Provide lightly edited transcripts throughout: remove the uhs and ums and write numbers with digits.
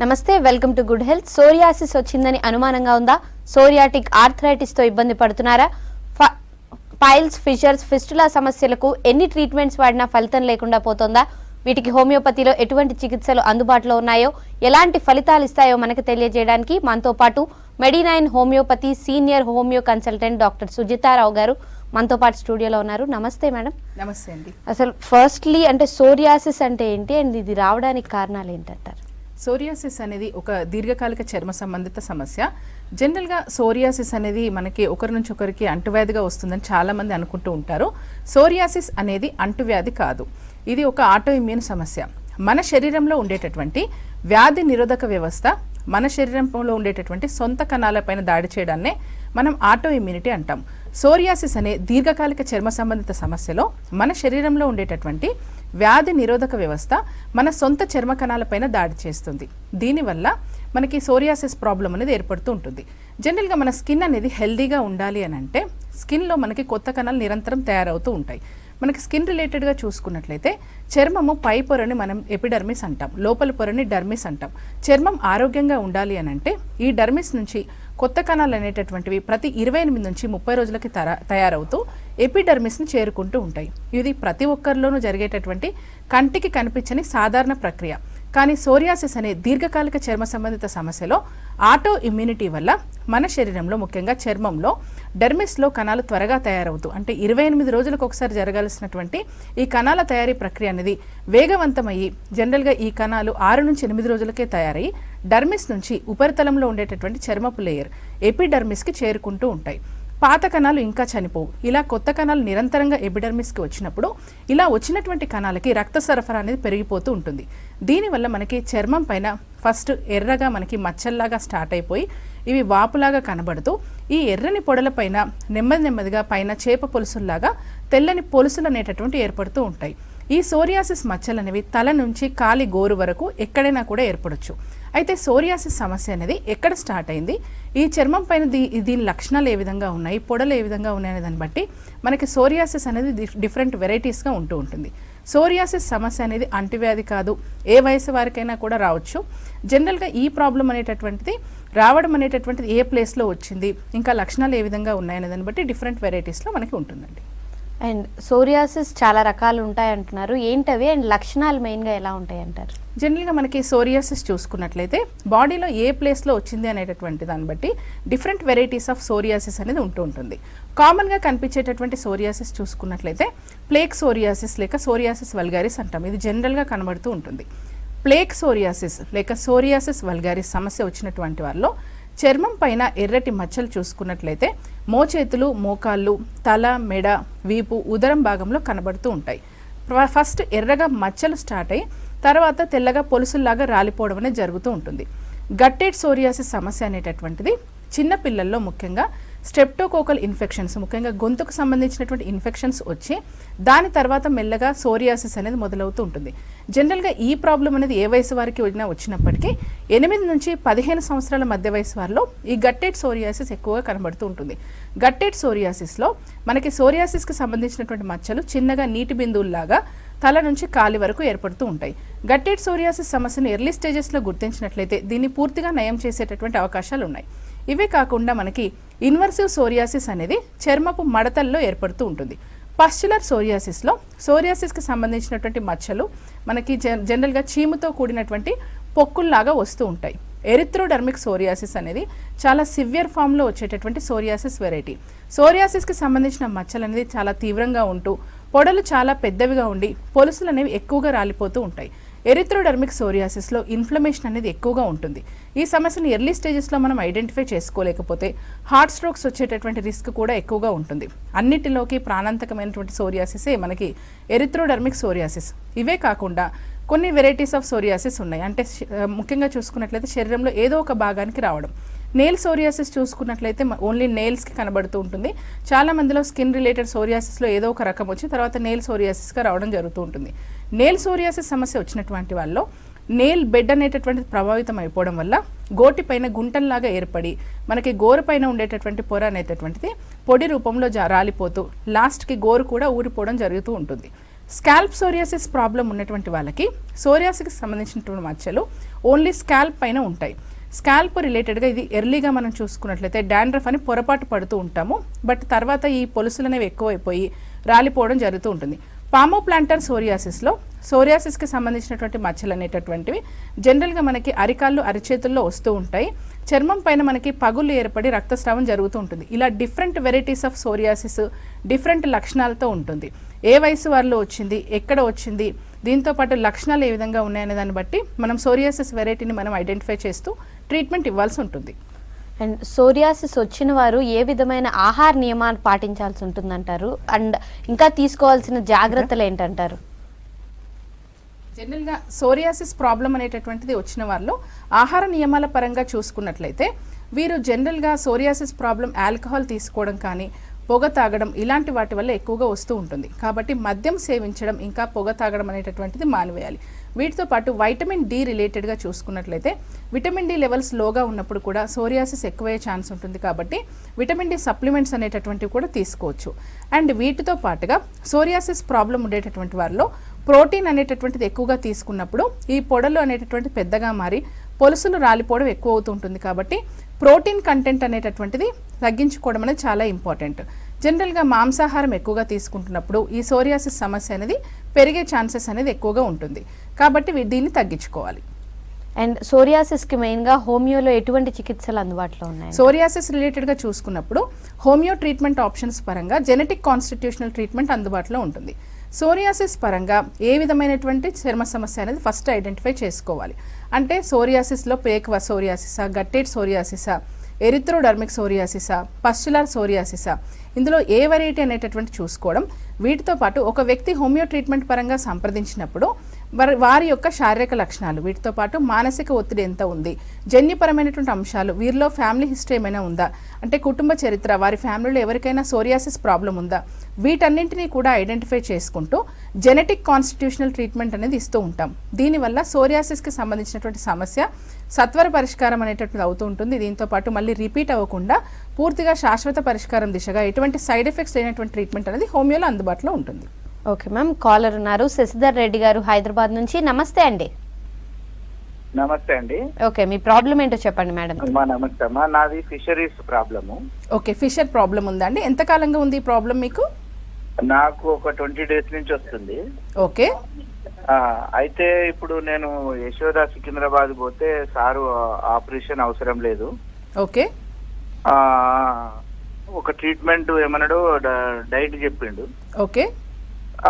నమస్తే, welcome to good health. Psoriasis వచ్చిందని అనుమానంగా ఉందా? సోరియాటిక్ ఆర్థరైటిస్ తో ఇబ్బంది పడుతున్నారా? పైల్స్, ఫిషర్స్, ఫిస్టులా సమస్యలకు ఎన్ని ట్రీట్మెంట్స్ వాడినా ఫలితం లేకుండా పోతుందా? వీటికి హోమియోపతిలో ఎటువంటి చికిత్సలు అందుబాటులో ఉన్నాయో, ఎలాంటి ఫలితాలు ఇస్తాయో మనకు తెలియజేయడానికి మనతో పాటు మెడి9 homoeopathy senior homoeo consultant doctor Sujitha Rao garu మనతో పాటు స్టూడియోలో ఉన్నారు. నమస్తే మేడం. నమస్తే అండి. అసలు ఫస్ట్లీ అంటే సోరియాసిస్ అంటే ఏంటి అండ్ ఇది రావడానికి కారణాలు ఏంటంటారు? సోరియాసిస్ అనేది ఒక దీర్ఘకాలిక చర్మ సంబంధిత సమస్య. జనరల్గా సోరియాసిస్ అనేది మనకి ఒకరి నుంచి ఒకరికి అంటువ్యాధిగా వస్తుందని చాలామంది అనుకుంటూ ఉంటారు. సోరియాసిస్ అనేది అంటువ్యాధి కాదు, ఇది ఒక ఆటో ఇమ్యూన్ సమస్య. మన శరీరంలో ఉండేటటువంటి వ్యాధి నిరోధక వ్యవస్థ మన శరీరంలో ఉండేటటువంటి సొంత కణాలపైన దాడి చేయడాన్నే మనం ఆటో ఇమ్యూనిటీ అంటాం. సోరియాసిస్ అనే దీర్ఘకాలిక చర్మ సంబంధిత సమస్యలో మన శరీరంలో ఉండేటటువంటి వ్యాధి నిరోధక వ్యవస్థ మన సొంత చర్మ కణాలపైన దాడి చేస్తుంది. దీనివల్ల మనకి సోరియాసిస్ ప్రాబ్లం అనేది ఏర్పడుతూ ఉంటుంది. జనరల్గా మన స్కిన్ అనేది హెల్దీగా ఉండాలి అని అంటే స్కిన్లో మనకి కొత్త కణాలు నిరంతరం తయారవుతూ ఉంటాయి. మనకి స్కిన్ రిలేటెడ్గా చూసుకున్నట్లయితే చర్మము పై పొరని మనం ఎపిడర్మిస్ అంటాం, లోపల పొరని డర్మిస్ అంటాం. చర్మం ఆరోగ్యంగా ఉండాలి అని అంటే ఈ డర్మిస్ నుంచి కొత్త కణాలు అనేటటువంటివి ప్రతి 28 నుంచి 30 రోజులకి తయారవుతూ ఎపిడర్మిస్ని చేరుకుంటూ ఉంటాయి. ఇది ప్రతి ఒక్కరిలోనూ జరిగేటటువంటి కంటికి కనిపించని సాధారణ ప్రక్రియ. కానీ సోరియాసిస్ అనే దీర్ఘకాలిక చర్మ సంబంధిత సమస్యలో ఆటో ఇమ్యూనిటీ వల్ల మన శరీరంలో ముఖ్యంగా చర్మంలో డెర్మిస్లో కణాలు త్వరగా తయారవుతూ అంటే 28 రోజులకు ఒకసారి జరగాల్సినటువంటి ఈ కణాల తయారీ ప్రక్రియ అనేది వేగవంతమయ్యి జనరల్గా ఈ కణాలు 6 నుంచి 8 రోజులకే తయారయ్యి డర్మిస్ నుంచి ఉపరితలంలో ఉండేటటువంటి చర్మపు లేయర్ ఎపిడర్మిస్కి చేరుకుంటూ ఉంటాయి. పాత కణాలు ఇంకా చనిపోవు. ఇలా కొత్త కణాలు నిరంతరంగా ఎపిడర్మిస్కి వచ్చినప్పుడు ఇలా వచ్చినటువంటి కణాలకి రక్త సరఫరా అనేది పెరిగిపోతూ ఉంటుంది. దీనివల్ల మనకి చర్మం పైన ఫస్ట్ ఎర్రగా మనకి మచ్చల్లాగా స్టార్ట్ అయిపోయి ఇవి వాపులాగా కనబడుతూ ఈ ఎర్రని పొడల పైన నెమ్మదిగా పైన చేప పొలుసుల్లాగా తెల్లని పొలుసులు అనేటటువంటి ఏర్పడుతూ ఉంటాయి. ఈ సోరియాసిస్ మచ్చలు అనేవి తల నుంచి కాలి గోరు వరకు ఎక్కడైనా కూడా ఏర్పడవచ్చు. అయితే సోరియాసిస్ సమస్య అనేది ఎక్కడ స్టార్ట్ అయింది, ఈ చర్మం పైన దీని లక్షణాలు ఏ విధంగా ఉన్నాయి, పొడలు ఏ విధంగా ఉన్నాయనే దాన్ని బట్టి మనకి సోరియాసిస్ అనేది డిఫరెంట్ వెరైటీస్గా ఉంటూ ఉంటుంది. సోరియాసిస్ సమస్య అనేది అంటువ్యాధి కాదు, ఏ వయసు వారికైనా కూడా రావచ్చు. జనరల్గా ఈ ప్రాబ్లం అనేటటువంటిది రావడం అనేటటువంటిది ఏ ప్లేస్లో వచ్చింది, ఇంకా లక్షణాలు ఏ విధంగా ఉన్నాయనే దాన్ని బట్టి డిఫరెంట్ వెరైటీస్లో మనకి ఉంటుందండి. అండ్ సోరియాసిస్ చాలా రకాలు ఉంటాయి అంటున్నారు, ఏంటవి అండ్ లక్షణాలు మెయిన్గా ఎలా ఉంటాయి అంటారు? జనరల్గా మనకి సోరియాసిస్ చూసుకున్నట్లయితే బాడీలో ఏ ప్లేస్లో వచ్చింది అనేటటువంటి దాన్ని బట్టి డిఫరెంట్ వెరైటీస్ ఆఫ్ సోరియాసిస్ అనేది ఉంటూ ఉంటుంది. కామన్గా కనిపించేటటువంటి సోరియాసిస్ చూసుకున్నట్లయితే ప్లేక్ సోరియాసిస్ లేక సోరియాసిస్ వల్గారిస్ అంటాం. ఇది జనరల్గా కనబడుతూ ఉంటుంది. ప్లేక్ సోరియాసిస్ లేక సోరియాసిస్ వల్గారిస్ సమస్య వచ్చినటువంటి వారిలో చర్మం పైన ఎర్రటి మచ్చలు చూసుకున్నట్లయితే మోచేతులు, మోకాళ్ళు, తల, మెడ, వీపు, ఉదరం భాగంలో కనబడుతూ ఉంటాయి. ఫస్ట్ ఎర్రగా మచ్చలు స్టార్ట్ అయ్యి తర్వాత తెల్లగా పొలుసుల్లాగా రాలిపోవడం అనేది జరుగుతూ ఉంటుంది. గట్టెడ్ సోరియాసిస్ సమస్య అనేటటువంటిది చిన్న పిల్లల్లో ముఖ్యంగా స్ట్రెప్టోకోకల్ ఇన్ఫెక్షన్స్, ముఖ్యంగా గొంతుకు సంబంధించినటువంటి ఇన్ఫెక్షన్స్ వచ్చి దాని తర్వాత మెల్లగా సోరియాసిస్ అనేది మొదలవుతూ ఉంటుంది. జనరల్గా ఈ ప్రాబ్లం అనేది ఏ వయసు వారికి వచ్చినప్పటికీ 8 నుంచి 15 సంవత్సరాల మధ్య వయసు వారిలో ఈ గట్టెడ్ సోరియాసిస్ ఎక్కువగా కనబడుతూ ఉంటుంది. గట్టెడ్ సోరియాసిస్లో మనకి సోరియాసిస్కి సంబంధించినటువంటి మచ్చలు చిన్నగా నీటి బిందువుల్లాగా తల నుంచి కాలి వరకు ఏర్పడుతూ ఉంటాయి. గట్టెడ్ సోరియాసిస్ సమస్యను ఎర్లీ స్టేజెస్లో గుర్తించినట్లయితే దీన్ని పూర్తిగా నయం చేసేటటువంటి అవకాశాలు ఉన్నాయి. ఇవే కాకుండా మనకి ఇన్వర్సివ్ సోరియాసిస్ అనేది చర్మపు మడతల్లో ఏర్పడుతూ ఉంటుంది. పస్చులర్ సోరియాసిస్లో సోరియాసిస్కి సంబంధించినటువంటి మచ్చలు మనకి జనరల్గా చీముతో కూడినటువంటి పొక్కుల్లాగా వస్తూ ఉంటాయి. ఎరిథ్రోడర్మిక్ సోరియాసిస్ అనేది చాలా సివియర్ ఫామ్లో వచ్చేటటువంటి సోరియాసిస్ వెరైటీ. సోరియాసిస్కి సంబంధించిన మచ్చలు అనేది చాలా తీవ్రంగా ఉంటూ పొడలు చాలా పెద్దవిగా ఉండి పొలుసులు అనేవి ఎక్కువగా రాలిపోతూ ఉంటాయి. ఎరిథ్రోడర్మిక్ సోరియాసిస్లో ఇన్ఫ్లమేషన్ అనేది ఎక్కువగా ఉంటుంది. ఈ సమస్యను ఎర్లీ స్టేజెస్లో మనం ఐడెంటిఫై చేసుకోలేకపోతే హార్ట్ స్ట్రోక్స్ వచ్చేటటువంటి రిస్క్ కూడా ఎక్కువగా ఉంటుంది. అన్నిటిలోకి ప్రాణాంతకమైనటువంటి సోరియాసిసే మనకి ఎరిథ్రోడర్మిక్ సోరియాసిస్. ఇవే కాకుండా కొన్ని వెరైటీస్ ఆఫ్ సోరియాసిస్ ఉన్నాయి. అంటే ముఖ్యంగా చూసుకున్నట్లయితే శరీరంలో ఏదో ఒక భాగానికి రావడం. నెయిల్ సోరియాసిస్ చూసుకున్నట్లయితే ఓన్లీ నెయిల్స్కి కనబడుతూ ఉంటుంది. చాలా మందిలో స్కిన్ రిలేటెడ్ సోరియాసిస్లో ఏదో ఒక రకం వచ్చి తర్వాత నెయిల్ సోరియాసిస్గా రావడం జరుగుతూ ఉంటుంది. నెయిల్ సోరియాసిస్ సమస్య వచ్చినటువంటి వాళ్ళలో నెయిల్ బెడ్ అనేటటువంటిది ప్రభావితం అయిపోవడం వల్ల గోటి పైన గుంటల్లాగా ఏర్పడి మనకి గోరు పైన ఉండేటటువంటి పొర అనేటటువంటిది పొడి రూపంలో రాలిపోతూ లాస్ట్కి గోరు కూడా ఊరిపోవడం జరుగుతూ ఉంటుంది. స్కాల్ప్ సోరియాసిస్ ప్రాబ్లం ఉన్నటువంటి వాళ్ళకి సోరియాసిస్కి సంబంధించినటువంటి మచ్చలు ఓన్లీ స్కాల్ప్ పైన ఉంటాయి. స్కాల్ప్ రిలేటెడ్గా ఇది ఎర్లీగా మనం చూసుకున్నట్లయితే డాండ్రఫ్ అని పొరపాటు పడుతూ ఉంటాము, బట్ తర్వాత ఈ పొలుసులు అనేవి ఎక్కువైపోయి రాలిపోవడం జరుగుతూ ఉంటుంది. పామోప్లాంటర్ సోరియాసిస్లో సోరియాసిస్కి సంబంధించినటువంటి మచ్చలు అనేటటువంటివి జనరల్గా మనకి అరికాళ్ళు అరిచేతుల్లో వస్తూ ఉంటాయి. చర్మం పైన మనకి పగుళ్ళు ఏర్పడి రక్తస్రావం జరుగుతూ ఉంటుంది. ఇలా different varieties of psoriasis different లక్షణాలతో ఉంటుంది. ఏ వయసు వారిలో వచ్చింది, ఎక్కడ వచ్చింది, దీంతోపాటు లక్షణాలు ఏ విధంగా ఉన్నాయనే దాన్ని బట్టి మనం సోరియాసిస్ వెరైటీని మనం ఐడెంటిఫై చేస్తూ ట్రీట్మెంట్ ఇవ్వాల్సి ఉంటుంది. అండ్ సోరియాసిస్ వచ్చిన వారు ఏ విధమైన ఆహార నియమాలు పాటించాల్సి ఉంటుందంటారు, అండ్ ఇంకా తీసుకోవాల్సిన జాగ్రత్తలు ఏంటంటారు? జనరల్గా సోరియాసిస్ ప్రాబ్లం అనేటటువంటిది వచ్చిన వారిలో ఆహార నియమాల పరంగా చూసుకున్నట్లయితే వీరు జనరల్గా సోరియాసిస్ ప్రాబ్లం ఆల్కహాల్ తీసుకోవడం కానీ పొగ తాగడం ఇలాంటి వాటి వల్ల ఎక్కువగా వస్తూ ఉంటుంది. కాబట్టి మద్యం సేవించడం ఇంకా పొగ తాగడం అనేటటువంటిది మానివేయాలి. వీటితో పాటు వైటమిన్ డి రిలేటెడ్గా చూసుకున్నట్లయితే విటమిన్ డి లెవెల్స్ లోగా ఉన్నప్పుడు కూడా సోరియాసిస్ ఎక్కువయ్యే ఛాన్స్ ఉంటుంది. కాబట్టి విటమిన్ డి సప్లిమెంట్స్ అనేటటువంటివి కూడా తీసుకోవచ్చు. అండ్ వీటితో పాటుగా సోరియాసిస్ ప్రాబ్లం ఉండేటటువంటి వారిలో ప్రోటీన్ అనేటటువంటిది ఎక్కువగా తీసుకున్నప్పుడు ఈ పొడలు అనేటటువంటి పెద్దగా మారి పొలుసులు రాలిపోవడం ఎక్కువ అవుతూ ఉంటుంది. కాబట్టి ప్రోటీన్ కంటెంట్ అనేటటువంటిది తగ్గించుకోవడం అనేది చాలా ఇంపార్టెంట్. జనరల్గా మాంసాహారం ఎక్కువగా తీసుకుంటున్నప్పుడు ఈ సోరియాసిస్ సమస్య అనేది పెరిగే ఛాన్సెస్ అనేది ఎక్కువగా ఉంటుంది. కాబట్టి దీన్ని తగ్గించుకోవాలి. అండ్ సోరియాసిస్కి మెయిన్గా హోమియోలో ఎటువంటి చికిత్సలు అందుబాటులో ఉన్నాయి? సోరియాసిస్ రిలేటెడ్గా చూసుకున్నప్పుడు హోమియో ట్రీట్మెంట్ ఆప్షన్స్ పరంగా జెనెటిక్ కాన్స్టిట్యూషనల్ ట్రీట్మెంట్ అందుబాటులో ఉంటుంది. సోరియాసిస్ పరంగా ఏ విధమైనటువంటి చర్మ సమస్య అనేది ఫస్ట్ ఐడెంటిఫై చేసుకోవాలి. అంటే సోరియాసిస్లో పేక్వ సోరియాసిసా, గట్టేట్ సోరియాసిసా, ఎరిథ్రోడర్మిక్ సోరియాసిసా, పస్చులర్ సోరియాసిసా, ఇందులో ఏ వెరైటీ అనేటటువంటి చూసుకోవడం. వీటితో పాటు ఒక వ్యక్తి హోమియో ట్రీట్మెంట్ పరంగా సంప్రదించినప్పుడు వారి యొక్క శారీరక లక్షణాలు, వీటితో పాటు మానసిక ఒత్తిడి ఎంత ఉంది, జన్యుపరమైనటువంటి అంశాలు, వీరిలో ఫ్యామిలీ హిస్టరీ ఏమైనా ఉందా, అంటే కుటుంబ చరిత్ర, వారి ఫ్యామిలీలో ఎవరికైనా సోరియాసిస్ ప్రాబ్లం ఉందా, వీటన్నింటినీ కూడా ఐడెంటిఫై చేసుకుంటూ జెనెటిక్ కాన్స్టిట్యూషనల్ ట్రీట్మెంట్ అనేది ఇస్తూ ఉంటాం. దీనివల్ల సోరియాసిస్కి సంబంధించినటువంటి సమస్య సత్వర పరిష్కారం అనేటటువంటిది అవుతూ ఉంటుంది. దీంతో పాటు మళ్ళీ రిపీట్ అవ్వకుండా పూర్తిగా శాశ్వత పరిష్కారం దిశగా ఎటువంటి సైడ్ ఎఫెక్ట్స్ లేనటువంటి ట్రీట్మెంట్ అనేది హోమియోలో అందుబాటులో ఉంటుంది. ఓకే మ్యామ్, కాలర్ ఉన్నారు శశిధర్ రెడ్డి గారు హైదరాబాద్ నుంచి. నమస్తే అండి. నమస్తే అండి. ఓకే, మీ ప్రాబ్లం ఏంటో చెప్పండి మేడం. నమస్తే అమ్మా, నాది fissures problem. Okay, fissure problem ఉందా అండి? ఎంత కాలంగా ఉంది ఈ ప్రాబ్లం మీకు? నాకు ఒక 20 days నుంచి వస్తుంది. ఓకే, అయితే ఇప్పుడు నేను యశోద సికింద్రాబాద్ పోతే సారు ఆపరేషన్ అవసరం లేదు, ఓకే, ఒక ట్రీట్మెంట్ ఏమన్నాడు డైట్ చెప్పిండు. ఓకే,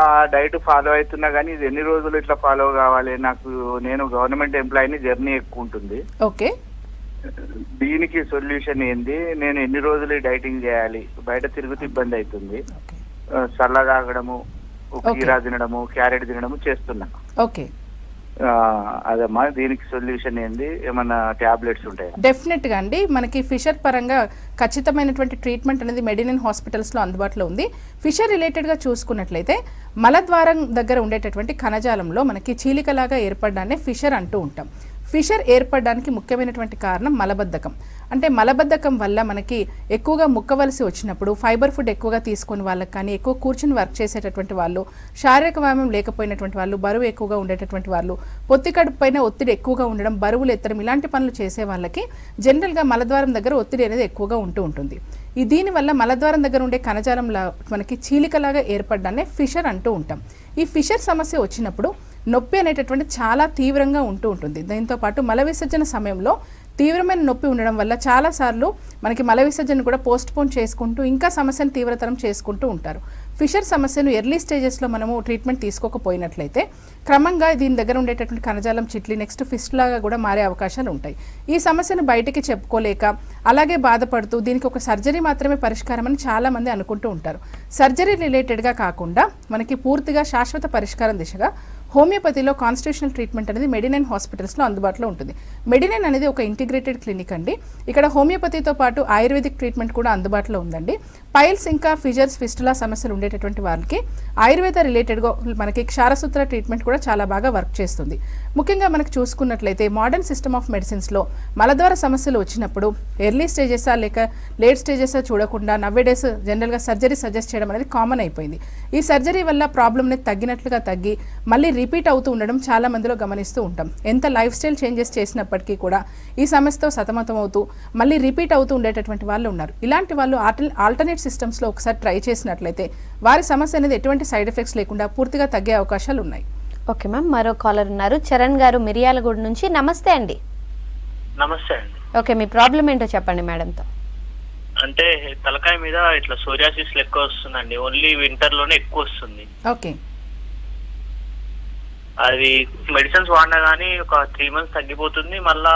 ఆ డైట్ ఫాలో అవుతున్నా కానీ ఇది ఎన్ని రోజులు ఇట్లా ఫాలో కావాలి? నాకు నేను గవర్నమెంట్ ఎంప్లాయీని, జర్నీ ఎక్కువ ఉంటుంది. ఓకే, దీనికి సొల్యూషన్ ఏంది? నేను ఎన్ని రోజులు డైటింగ్ చేయాలి? బయట తిరుగుతూ ఇబ్బంది అవుతుంది. చల్ల తాగడము, కీరా తినడము, క్యారెట్ తినడము చేస్తున్నా. ఓకే, అదమ్మా, దీనికి సొల్యూషన్ ఏంది? ఏమన్నా టాబ్లెట్స్ ఉంటాయా? డెఫినెట్ గా అండి, మనకి ఫిషర్ పరంగా ఖచ్చితమైనటువంటి ట్రీట్మెంట్ అనేది మెడినన్ హాస్పిటల్స్లో అందుబాటులో ఉంది. ఫిషర్ రిలేటెడ్గా చూసుకున్నట్లయితే మలద్వారం దగ్గర ఉండేటటువంటి కణజాలంలో మనకి చీలికలాగా ఏర్పడడాన్ని ఫిషర్ అంటూ ఉంటాం. ఫిషర్ ఏర్పడడానికి ముఖ్యమైనటువంటి కారణం మలబద్ధకం. అంటే మలబద్ధకం వల్ల మనకి ఎక్కువగా ముక్కవలసి వచ్చినప్పుడు ఫైబర్ ఫుడ్ ఎక్కువగా తీసుకుని వాళ్ళకి కానీ, ఎక్కువ కూర్చుని వర్క్ చేసేటటువంటి వాళ్ళు, శారీరక వ్యాయామం లేకపోయినటువంటి వాళ్ళు, బరువు ఎక్కువగా ఉండేటటువంటి వాళ్ళు, పొత్తి కడుపు పైన ఒత్తిడి ఎక్కువగా ఉండడం, బరువులు ఎత్తడం, ఇలాంటి పనులు చేసే వాళ్ళకి జనరల్గా మలద్వారం దగ్గర ఒత్తిడి అనేది ఎక్కువగా ఉంటుంది. దీనివల్ల మలద్వారం దగ్గర ఉండే కణజాలంలో మనకి చీలికలాగా ఏర్పడడాన్ని ఫిషర్ అంటూ ఉంటాం. ఈ ఫిషర్ సమస్య వచ్చినప్పుడు నొప్పి అనేటటువంటి చాలా తీవ్రంగా ఉంటుంది. దీంతో పాటు మల విసర్జన సమయంలో తీవ్రమైన నొప్పి ఉండడం వల్ల చాలాసార్లు మనకి మల విసర్జన కూడా పోస్ట్పోన్ చేసుకుంటూ ఇంకా సమస్యను తీవ్రతరం చేసుకుంటూ ఉంటారు. ఫిషర్ సమస్యను ఎర్లీ స్టేజెస్లో మనము ట్రీట్మెంట్ తీసుకోకపోయినట్లయితే క్రమంగా దీని దగ్గర ఉండేటటువంటి కణజాలం చిట్లి నెక్స్ట్ ఫిస్ట్ లాగా కూడా మారే అవకాశాలు ఉంటాయి. ఈ సమస్యను బయటికి చెప్పుకోలేక అలాగే బాధపడుతూ దీనికి ఒక సర్జరీ మాత్రమే పరిష్కారం అని చాలామంది అనుకుంటూ ఉంటారు. సర్జరీ రిలేటెడ్గా కాకుండా మనకి పూర్తిగా శాశ్వత పరిష్కారం దిశగా హోమియోపతిలో కాన్స్టిట్యూషనల్ ట్రీట్మెంట్ అనేది మెడినన్ హాస్పిటల్స్లో అందుబాటులో ఉంటుంది. మెడినన్ అనేది ఒక ఇంటిగ్రేటెడ్ క్లినిక్ అండి. ఇక్కడ హోమియోపతితో పాటు ఆయుర్వేదిక్ ట్రీట్మెంట్ కూడా అందుబాటులో ఉందండి. పైల్స్ ఇంకా ఫిజర్స్ ఫిస్టులా సమస్యలు ఉండేటటువంటి వాళ్ళకి ఆయుర్వేద రిలేటెడ్గా మనకి క్షారసూత్ర ట్రీట్మెంట్ కూడా చాలా బాగా వర్క్ చేస్తుంది. ముఖ్యంగా మనకు చూసుకున్నట్లయితే మోడర్న్ సిస్టమ్ ఆఫ్ మెడిసిన్స్లో మలద్వార సమస్యలు వచ్చినప్పుడు ఎర్లీ స్టేజెసా లేక లేట్ స్టేజెసా చూడకుండా నవ్వేడేస్ జనరల్గా సర్జరీ సజెస్ట్ చేయడం అనేది కామన్ అయిపోయింది. ఈ సర్జరీ వల్ల ప్రాబ్లమ్ని తగ్గినట్లుగా తగ్గి మళ్ళీ రిపీట్ అవుతూ ఉండడం చాలా మందిలో గమనిస్తూ ఉంటాం. ఎంత లైఫ్ స్టైల్ చేంజెస్ చేసినప్పటికీ కూడా ఈ సమస్యతో సతమతం అవుతూ మళ్ళీ రిపీట్ అవుతూ ఉండేటటువంటి వాళ్ళు ఉన్నారు. ఇలాంటి వాళ్ళు ఆల్టర్నేట్ సిస్టమ్స్లో ఒకసారి ట్రై చేసినట్లయితే వారి సమస్య అనేది ఎటువంటి సైడ్ ఎఫెక్ట్స్ లేకుండా పూర్తిగా తగ్గే అవకాశాలు ఉన్నాయి. ఓకే మ్యామ్, మరో కాలర్ ఉన్నారు. చరణ్ గారు మిర్యాలగూడ నుంచి. నమస్తే అండి. నమస్తే అండి. ఓకే, మీ ప్రాబ్లం ఏంటో చెప్పండి మేడంతో. అంటే తలకాయ మీద ఇట్లా సోరియాసిస్ లెక్క వస్తుందండి. ఓన్లీ వింటర్ లోనే ఎక్కువ వస్తుంది. ఓకే, అది మెడిసిన్స్ వాడినా కానీ ఒక 3 months తగ్గిపోతుంది, మళ్ళా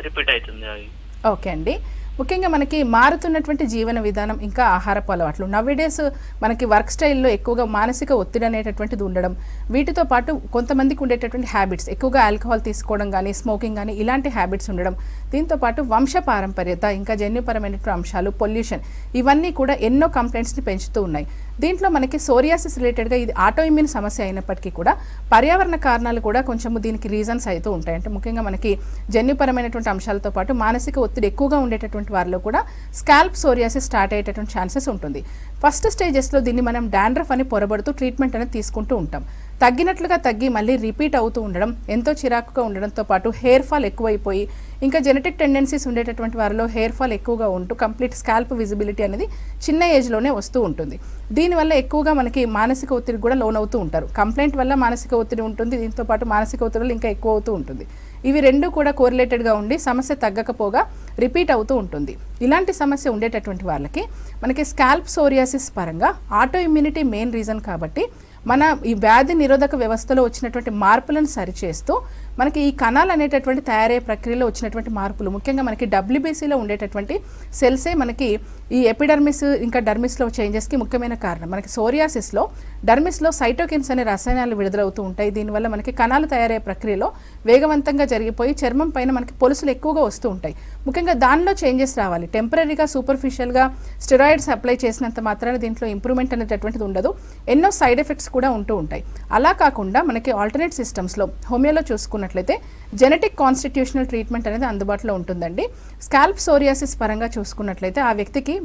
రిపీట్ అవుతుంది అది. ఓకే అండి. ముఖ్యంగా మనకి మారుతున్నటువంటి జీవన విధానం ఇంకా ఆహారపు అలవాట్లు, నవ్వేడేస్ మనకి వర్క్ స్టైల్లో ఎక్కువగా మానసిక ఒత్తిడి అనేటటువంటిది ఉండడం, వీటితో పాటు కొంతమందికి ఉండేటటువంటి హ్యాబిట్స్ ఎక్కువగా ఆల్కహాల్ తీసుకోవడం కానీ స్మోకింగ్ కానీ ఇలాంటి హ్యాబిట్స్ ఉండడం, దీంతో పాటు వంశ పారంపర్యత ఇంకా జన్యుపరమైనటువంటి అంశాలు, పొల్యూషన్, ఇవన్నీ కూడా ఎన్నో కంప్లైంట్స్ని పెంచుతూ ఉన్నాయి. దీంట్లో మనకి సోరియాసిస్ రిలేటెడ్గా ఇది ఆటో ఇమ్యూన్ సమస్య అయినప్పటికీ కూడా పర్యావరణ కారణాలు కూడా కొంచెము దీనికి రీజన్స్ అవుతూ ఉంటాయి. అంటే ముఖ్యంగా మనకి జన్యుపరమైనటువంటి అంశాలతో పాటు మానసిక ఒత్తిడి ఎక్కువగా ఉండేటటువంటి వారిలో కూడా స్కాల్ప్ సోరియాసిస్ స్టార్ట్ అయ్యేటటువంటి ఛాన్సెస్ ఉంటుంది. ఫస్ట్ స్టేజెస్లో దీన్ని మనం డాండ్రఫ్ అని పొరబడుతూ ట్రీట్మెంట్ అనేది తీసుకుంటూ ఉంటాం. తగ్గినట్లుగా తగ్గి మళ్ళీ రిపీట్ అవుతూ ఉండడం, ఎంతో చిరాకుగా ఉండడంతో పాటు హెయిర్ ఫాల్ ఎక్కువైపోయి ఇంకా జెనెటిక్ టెండెన్సీస్ ఉండేటటువంటి వారిలో హెయిర్ ఫాల్ ఎక్కువగా ఉంటూ కంప్లీట్ స్కాల్ప్ విజిబిలిటీ అనేది చిన్న ఏజ్లోనే వస్తూ ఉంటుంది. దీనివల్ల ఎక్కువగా మనకి మానసిక ఒత్తిడి కూడా లోనవుతూ ఉంటారు. కంప్లైంట్ వల్ల మానసిక ఒత్తిడి ఉంటుంది, దీంతో పాటు మానసిక ఒత్తిడి వల్ల ఇంకా ఎక్కువ అవుతూ ఉంటుంది. ఇవి రెండు కూడా కోరిలేటెడ్గా ఉండి సమస్య తగ్గకపోగా రిపీట్ అవుతూ ఉంటుంది. ఇలాంటి సమస్య ఉండేటటువంటి వాళ్ళకి మనకి స్కాల్ప్ సోరియాసిస్ పరంగా ఆటో ఇమ్యూనిటీ మెయిన్ రీజన్ కాబట్టి మన ఈ వ్యాధి నిరోధక వ్యవస్థలో వచ్చినటువంటి మార్పులను సరిచేస్తూ మనకి ఈ కణాలు అనేటటువంటి తయారయ్యే ప్రక్రియలో వచ్చినటువంటి మార్పులు, ముఖ్యంగా మనకి డబ్ల్యూబీసీలో ఉండేటటువంటి సెల్సే మనకి ఈ ఎపిడర్మిస్ ఇంకా డర్మిస్లో చేంజెస్కి ముఖ్యమైన కారణం. మనకి సోరియాసిస్లో డర్మిస్లో సైటోకిన్స్ అనే రసాయనాలు విడుదలవుతూ ఉంటాయి. దీనివల్ల మనకి కణాలు తయారయ్యే ప్రక్రియలో వేగవంతంగా జరిగిపోయి చర్మం పైన మనకి పొలుసులు ఎక్కువగా వస్తూ ఉంటాయి. ముఖ్యంగా దానిలో చేంజెస్ రావాలి. టెంపరీగా సూపర్ఫిషియల్గా స్టెరాయిడ్స్ అప్లై చేసినంత మాత్రాన దీంట్లో ఇంప్రూవ్మెంట్ అనేటటువంటిది ఉండదు. ఎన్నో సైడ్ ఎఫెక్ట్స్ కూడా ఉంటూ ఉంటాయి. అలా కాకుండా మనకి ఆల్టర్నేట్ సిస్టమ్స్లో హోమియోలో చూసుకున్నట్లయితే జెనెటిక్ కాన్స్టిట్యూషనల్ ట్రీట్మెంట్ అనేది అందుబాటులో ఉంటుందండి. స్కాల్ప్ సోరియాసిస్ పరంగా చూసుకున్నట్లయితే ఆ వ్యక్తికి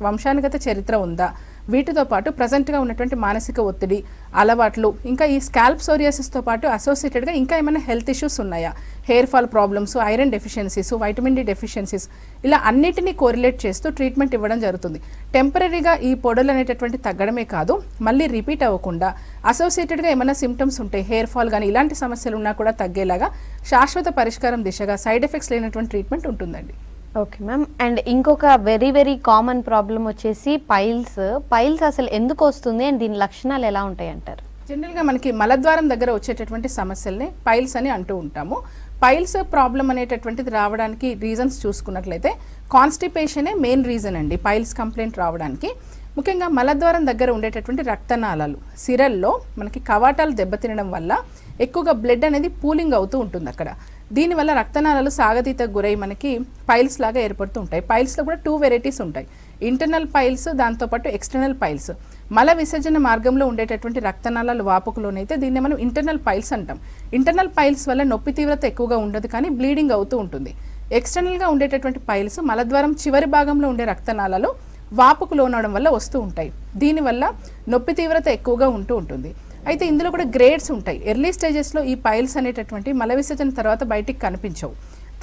వంశానుగత చరిత్ర ఉందా, వీటితో పాటు ప్రజెంట్గా ఉన్నటువంటి మానసిక ఒత్తిడి, అలవాట్లు, ఇంకా ఈ స్కాల్ప్ సోరియాసిస్తో పాటు అసోసియేటెడ్గా ఇంకా ఏమైనా హెల్త్ ఇష్యూస్ ఉన్నాయా, hair fall problems, iron deficiencies, vitamin D deficiencies, ఇలా అన్నిటినీ కోరిలేట్ చేస్తూ ట్రీట్మెంట్ ఇవ్వడం జరుగుతుంది. టెంపరీగా ఈ పొడలు అనేటటువంటి తగ్గడమే కాదు, మళ్ళీ రిపీట్ అవ్వకుండా అసోసియేటెడ్గా ఏమైనా సిమ్టమ్స్ ఉంటాయి, హెయిర్ ఫాల్ కానీ ఇలాంటి సమస్యలు ఉన్నా కూడా తగ్గేలాగా శాశ్వత పరిష్కారం దిశగా సైడ్ ఎఫెక్ట్స్ లేనటువంటి ట్రీట్మెంట్ ఉంటుందండి. ఓకే మ్యామ్, అండ్ ఇంకొక వెరీ కామన్ ప్రాబ్లం వచ్చేసి పైల్స్ అసలు ఎందుకు వస్తుంది అండ్ దీని లక్షణాలు ఎలా ఉంటాయి అంటారు? జనరల్గా మనకి మలద్వారం దగ్గర వచ్చేటటువంటి సమస్యల్ని పైల్స్ అని అంటూ ఉంటాము. పైల్స్ ప్రాబ్లం అనేటటువంటిది రావడానికి రీజన్స్ చూసుకున్నట్లయితే కాన్స్టిపేషనే మెయిన్ రీజన్ అండి పైల్స్ కంప్లైంట్ రావడానికి. ముఖ్యంగా మలద్వారం దగ్గర ఉండేటటువంటి రక్తనాళాలు, సిరల్లో మనకి కవాటాలు దెబ్బతినడం వల్ల ఎక్కువగా బ్లడ్ అనేది పూలింగ్ అవుతూ ఉంటుంది అక్కడ. దీనివల్ల రక్తనాళాలు సాగతీతకు గురై మనకి పైల్స్ లాగా ఏర్పడుతూ ఉంటాయి. పైల్స్లో కూడా 2 వెరైటీస్ ఉంటాయి, ఇంటర్నల్ పైల్స్, దాంతోపాటు ఎక్స్టర్నల్ పైల్స్. మల విసర్జన మార్గంలో ఉండేటటువంటి రక్తనాళాలు వాపుకులోనైతే దీన్ని మనం ఇంటర్నల్ పైల్స్ అంటాం. ఇంటర్నల్ పైల్స్ వల్ల నొప్పి తీవ్రత ఎక్కువగా ఉండదు కానీ బ్లీడింగ్ అవుతూ ఉంటుంది. ఎక్స్టర్నల్గా ఉండేటటువంటి పైల్స్ మలద్వారం చివరి భాగంలో ఉండే రక్తనాళాలు వాపుకు లోనవడం వల్ల వస్తూ ఉంటాయి. దీనివల్ల నొప్పి తీవ్రత ఎక్కువగా ఉంటూ ఉంటుంది. అయితే ఇందులో కూడా గ్రేడ్స్ ఉంటాయి. ఎర్లీ స్టేజెస్లో ఈ పైల్స్ అనేటటువంటి మల విసర్జన తర్వాత బయటికి కనిపించవు.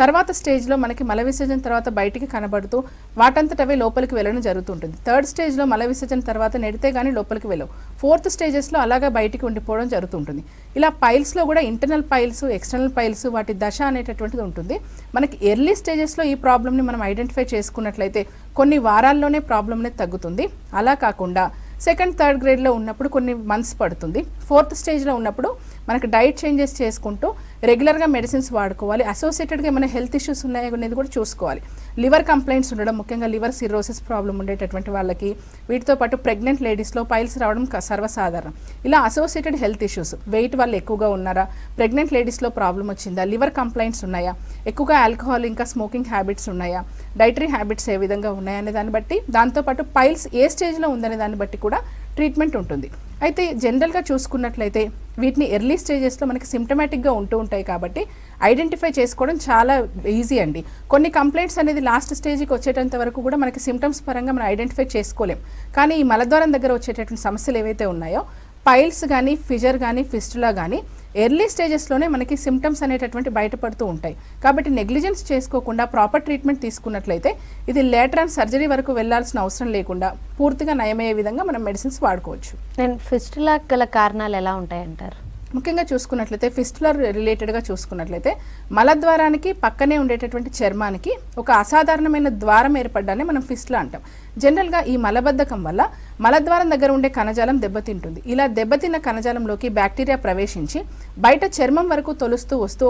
తర్వాత స్టేజ్లో మనకి మల విసర్జన తర్వాత బయటికి కనబడుతూ వాటంతటవే లోపలికి వెళ్ళడం జరుగుతుంటుంది. 3rd స్టేజ్లో మల విసర్జన తర్వాత నెడితే కానీ లోపలికి వెళ్ళవు. 4th స్టేజెస్లో అలాగా బయటికి ఉండిపోవడం జరుగుతుంటుంది. ఇలా పైల్స్లో కూడా ఇంటర్నల్ పైల్స్, ఎక్స్టర్నల్ పైల్స్, వాటి దశ అనేటటువంటిది ఉంటుంది. మనకి ఎర్లీ స్టేజెస్లో ఈ ప్రాబ్లమ్ని మనం ఐడెంటిఫై చేసుకున్నట్లయితే కొన్ని వారాల్లోనే ప్రాబ్లమ్ అనేది తగ్గుతుంది. అలా కాకుండా 2nd, 3rd గ్రేడ్లో ఉన్నప్పుడు కొన్ని మంత్స్ పడుతుంది. 4th స్టేజ్లో ఉన్నప్పుడు మనకి డైట్ చేంజెస్ చేసుకుంటూ రెగ్యులర్గా మెడిసిన్స్ వాడుకోవాలి. అసోసియేటెడ్గా ఏమైనా హెల్త్ ఇష్యూస్ ఉన్నాయో అనేది కూడా చూసుకోవాలి. లివర్ కంప్లైంట్స్ ఉండడం, ముఖ్యంగా లివర్ సిరోసిస్ ప్రాబ్లం ఉండేటటువంటి వాళ్ళకి, వీటితో పాటు ప్రెగ్నెంట్ లేడీస్లో పైల్స్ రావడం సర్వసాధారణం. ఇలా అసోసియేటెడ్ హెల్త్ ఇష్యూస్, వెయిట్ వాళ్ళు ఎక్కువగా ఉన్నారా, ప్రెగ్నెంట్ లేడీస్లో ప్రాబ్లం వచ్చిందా, లివర్ కంప్లైంట్స్ ఉన్నాయా, ఎక్కువగా ఆల్కహాల్ ఇంకా స్మోకింగ్ హ్యాబిట్స్ ఉన్నాయా, డైటరీ హ్యాబిట్స్ ఏ విధంగా ఉన్నాయనే దాన్ని బట్టి, దాంతోపాటు పైల్స్ ఏ స్టేజ్లో ఉందనే దాన్ని బట్టి కూడా ట్రీట్మెంట్ ఉంటుంది. అయితే జనరల్గా చూసుకున్నట్లయితే వీటిని ఎర్లీ స్టేజెస్లో మనకి సిమ్టమాటిక్గా ఉంటూ ఉంటాయి కాబట్టి ఐడెంటిఫై చేసుకోవడం చాలా ఈజీ అండి. కొన్ని కంప్లైంట్స్ అనేది లాస్ట్ స్టేజ్కి వచ్చేటంత వరకు కూడా మనకి సిమ్టమ్స్ పరంగా మనం ఐడెంటిఫై చేసుకోలేం. కానీ ఈ మలద్వారం దగ్గర వచ్చేటటువంటి సమస్యలు ఏవైతే ఉన్నాయో, పైల్స్ కానీ, ఫిజర్ కానీ, ఫిస్టులా కానీ ఎర్లీ స్టేజెస్లోనే మనకి సిమ్టమ్స్ అనేటటువంటి బయటపడుతూ ఉంటాయి. కాబట్టి నెగ్లిజెన్స్ చేసుకోకుండా ప్రాపర్ ట్రీట్మెంట్ తీసుకున్నట్లయితే ఇది లేటర్ ఆన్ సర్జరీ వరకు వెళ్లాల్సిన అవసరం లేకుండా పూర్తిగా నయమయ్యే విధంగా మనం మెడిసిన్స్ వాడుకోవచ్చు. అండ్ ఫిస్టులా గల కారణాలు ఎలా ఉంటాయంటారు? ముఖ్యంగా చూసుకున్నట్లయితే ఫిస్టులా రిలేటెడ్గా చూసుకున్నట్లయితే మలద్వారానికి పక్కనే ఉండేటటువంటి చర్మానికి ఒక అసాధారణమైన ద్వారం ఏర్పడ్డాన్ని మనం ఫిస్టులా అంటాం. జనరల్గా ఈ మలబద్ధకం వల్ల మలద్వారం దగ్గర ఉండే కణజాలం దెబ్బతింటుంది. ఇలా దెబ్బతిన్న కణజాలంలోకి బ్యాక్టీరియా ప్రవేశించి బయట చర్మం వరకు తొలుస్తూ వస్తూ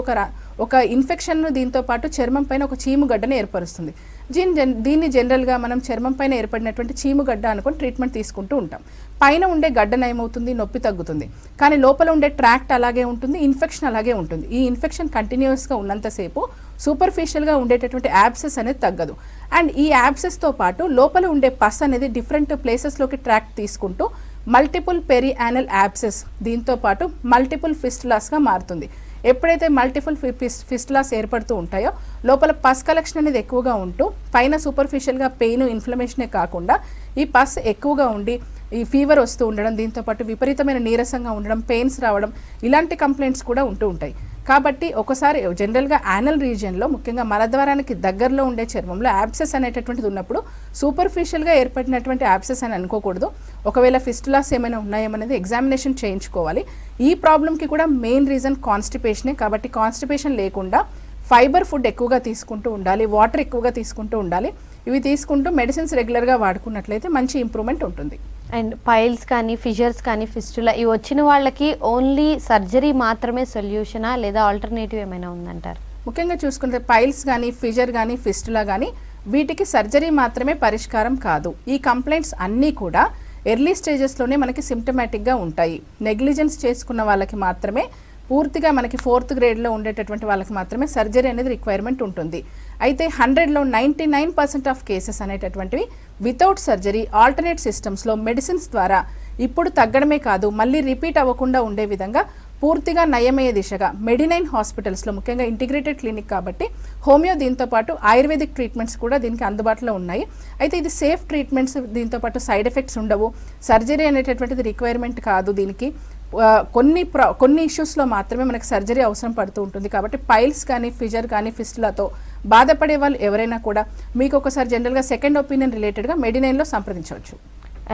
ఒక ఇన్ఫెక్షన్ను, దీంతో పాటు చర్మం పైన ఒక చీముగడ్డను ఏర్పరుస్తుంది. దీన్ని జనరల్గా మనం చర్మం పైన ఏర్పడినటువంటి చీముగడ్డ అనుకొని ట్రీట్మెంట్ తీసుకుంటూ ఉంటాం. పైన ఉండే గడ్డ నయమవుతుంది, నొప్పి తగ్గుతుంది. కానీ లోపల ఉండే ట్రాక్ట్ అలాగే ఉంటుంది, ఇన్ఫెక్షన్ అలాగే ఉంటుంది. ఈ ఇన్ఫెక్షన్ కంటిన్యూస్గా ఉన్నంతసేపు సూపర్ఫిషియల్గా ఉండేటటువంటి యాబ్సెస్ అనేది తగ్గదు. అండ్ ఈ యాబ్సెస్తో పాటు లోపల ఉండే పస్ అనేది డిఫరెంట్ ప్లేసెస్లోకి ట్రాక్ తీసుకుంటూ మల్టిపుల్ పెరి యానల్ యాబ్సెస్, దీంతో పాటు మల్టిపుల్ ఫిస్టులాస్గా మారుతుంది. ఎప్పుడైతే మల్టిపుల్ ఫిస్టులాస్ ఏర్పడుతూ ఉంటాయో లోపల పస్ కలెక్షన్ అనేది ఎక్కువగా ఉంటూ పైన సూపర్ఫిషియల్గా పెయిన్, ఇన్ఫ్లమేషనే కాకుండా ఈ పస్ ఎక్కువగా ఉండి ఈ ఫీవర్ వస్తూ ఉండడం, దీంతోపాటు విపరీతమైన నీరసంగా ఉండడం, పెయిన్స్ రావడం, ఇలాంటి కంప్లైంట్స్ కూడా ఉంటూ ఉంటాయి. కాబట్టి ఒకసారి జనరల్గా యానల్ రీజియన్లో, ముఖ్యంగా మలద్వారానికి దగ్గరలో ఉండే చర్మంలో యాబ్సెస్ అనేటటువంటిది ఉన్నప్పుడు సూపర్ఫిషియల్గా ఏర్పడినటువంటి యాబ్సెస్ అని అనుకోకూడదు. ఒకవేళ ఫిస్టులాస్ ఏమైనా ఉన్నాయేమనేది ఎగ్జామినేషన్ చేయించుకోవాలి. ఈ ప్రాబ్లంకి కూడా మెయిన్ రీజన్ కాన్స్టిపేషనే. కాబట్టి కాన్స్టిపేషన్ లేకుండా ఫైబర్ ఫుడ్ ఎక్కువగా తీసుకుంటూ ఉండాలి, వాటర్ ఎక్కువగా తీసుకుంటూ ఉండాలి. ఇవి తీసుకుంటూ మెడిసిన్స్ రెగ్యులర్గా వాడుకున్నట్లయితే మంచి ఇంప్రూవ్మెంట్ ఉంటుంది. అండ్ పైల్స్ కానీ, ఫిషర్స్ కానీ, ఫిస్టులా ఇవి వచ్చిన వాళ్ళకి ఓన్లీ సర్జరీ మాత్రమే సొల్యూషనా, లేదా ఆల్టర్నేటివ్ ఏమైనా ఉందంటారు? ముఖ్యంగా చూసుకుంటే పైల్స్ కానీ, ఫిషర్ కానీ, ఫిస్టులా కానీ వీటికి సర్జరీ మాత్రమే పరిష్కారం కాదు. ఈ కంప్లైంట్స్ అన్నీ కూడా ఎర్లీ స్టేజెస్లోనే మనకి సిమ్టమాటిక్గా ఉంటాయి. నెగ్లిజెన్స్ చేసుకున్న వాళ్ళకి మాత్రమే, పూర్తిగా మనకి 4th గ్రేడ్లో ఉండేటటువంటి వాళ్ళకి మాత్రమే సర్జరీ అనేది రిక్వైర్మెంట్ ఉంటుంది. అయితే 100లో 99% ఆఫ్ కేసెస్ అనేటటువంటివి వితౌట్ సర్జరీ ఆల్టర్నేట్ సిస్టమ్స్లో మెడిసిన్స్ ద్వారా ఇప్పుడు తగ్గడమే కాదు, మళ్ళీ రిపీట్ అవ్వకుండా ఉండే విధంగా పూర్తిగా నయమయ్యే దిశగా మెడినైన్ హాస్పిటల్స్లో, ముఖ్యంగా ఇంటిగ్రేటెడ్ క్లినిక్ కాబట్టి హోమియో, దీంతో పాటు ఆయుర్వేదిక్ ట్రీట్మెంట్స్ కూడా దీనికి అందుబాటులో ఉన్నాయి. అయితే ఇది సేఫ్ ట్రీట్మెంట్స్, దీంతో పాటు సైడ్ ఎఫెక్ట్స్ ఉండవు. సర్జరీ అనేటటువంటిది రిక్వైర్మెంట్ కాదు. దీనికి కొన్ని ఇష్యూస్లో మాత్రమే మనకు సర్జరీ అవసరం పడుతూ ఉంటుంది. కాబట్టి పైల్స్ కానీ, ఫిజర్ కానీ, ఫిస్టులాతో బాధపడే వాళ్ళు ఎవరైనా కూడా మీకు ఒకసారి జనరల్గా సెకండ్ ఒపీనియన్ రిలేటెడ్గా మెడినైన్లో సంప్రదించవచ్చు.